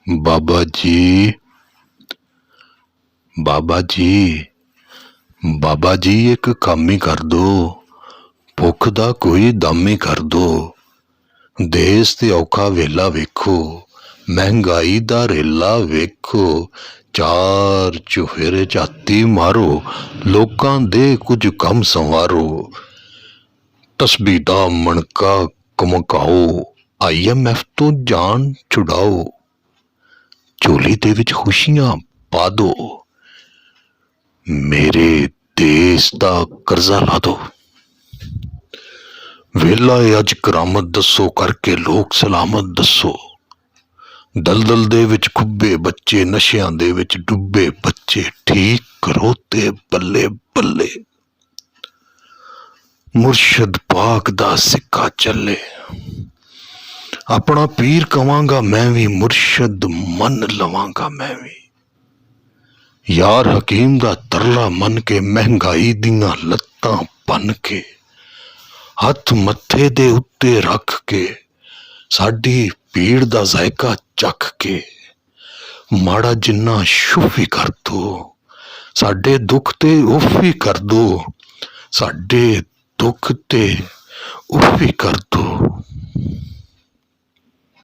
ਬਾਬਾ ਜੀ, ਬਾਬਾ ਜੀ, ਬਾਬਾ ਜੀ ਇੱਕ ਕੰਮ ਹੀ ਕਰ ਦੋ। ਭੁੱਖ ਦਾ ਕੋਈ ਦਮ ਹੀ ਕਰ ਦੋ। ਦੇਸ਼ ਤੇ ਔਖਾ ਵੇਲਾ ਵੇਖੋ, ਮਹਿੰਗਾਈ ਦਾ ਰੇਲਾ ਵੇਖੋ। ਚਾਰ ਚੁਫੇਰੇ ਝਾਤੀ ਮਾਰੋ, ਲੋਕਾਂ ਦੇ ਕੁਝ ਕੰਮ ਸੰਵਾਰੋ। ਤਸਬੀਹ ਦਾ ਮਣਕਾ ਘਮਕਾਓ, IMF ਤੋਂ ਜਾਨ ਛੁਡਾਓ। ਝੋਲੀ ਦੇ ਵਿੱਚ ਖੁਸ਼ੀਆਂ ਪਾ ਦੋ, ਮੇਰੇ ਦੇਸ਼ ਦਾ ਕਰਜ਼ਾ ਲਾ ਦੋ। ਵੇਲਾ ਏ ਅੱਜ ਕਰਾਮਤ ਦੱਸੋ, ਕਰਕੇ ਲੋਕ ਸਲਾਮਤ ਦੱਸੋ। ਦਲਦਲ ਦੇ ਵਿੱਚ ਖੁੱਬੇ ਬੱਚੇ, ਨਸ਼ਿਆਂ ਦੇ ਵਿੱਚ ਡੁੱਬੇ ਬੱਚੇ, ਠੀਕ ਕਰੋ ਤੇ ਬੱਲੇ ਬੱਲੇ। ਮੁਰਸ਼ਦ ਪਾਕ ਦਾ ਸਿੱਕਾ ਚੱਲੇ, ਆਪਣਾ ਪੀਰ ਕਵਾਂਗਾ ਮੈਂ ਵੀ, ਮੁਰਸ਼ਦ ਮੰਨ ਲਵਾਂਗਾ ਮੈਂ ਵੀ। ਯਾਰ ਹਕੀਮ ਦਾ ਤਰਲਾ ਮੰਨ ਕੇ, ਮਹਿੰਗਾਈ ਦੀਆਂ ਲੱਤਾਂ ਭੰਨ ਕੇ, ਹੱਥ ਮੱਥੇ ਦੇ ਉੱਤੇ ਰੱਖ ਕੇ, ਸਾਡੀ ਪੀੜ ਦਾ ਜ਼ਾਇਕਾ ਚੱਖ ਕੇ, ਮਾੜਾ ਜਿੰਨਾ ਸ਼ੁਫੀ ਕਰ ਦੋ। ਸਾਡੇ ਦੁੱਖ ਤੇ ਉਫੀ ਕਰ ਦੋ, ਸਾਡੇ ਦੁੱਖ ਤੇ ਉਫੀ ਕਰ ਦੋ।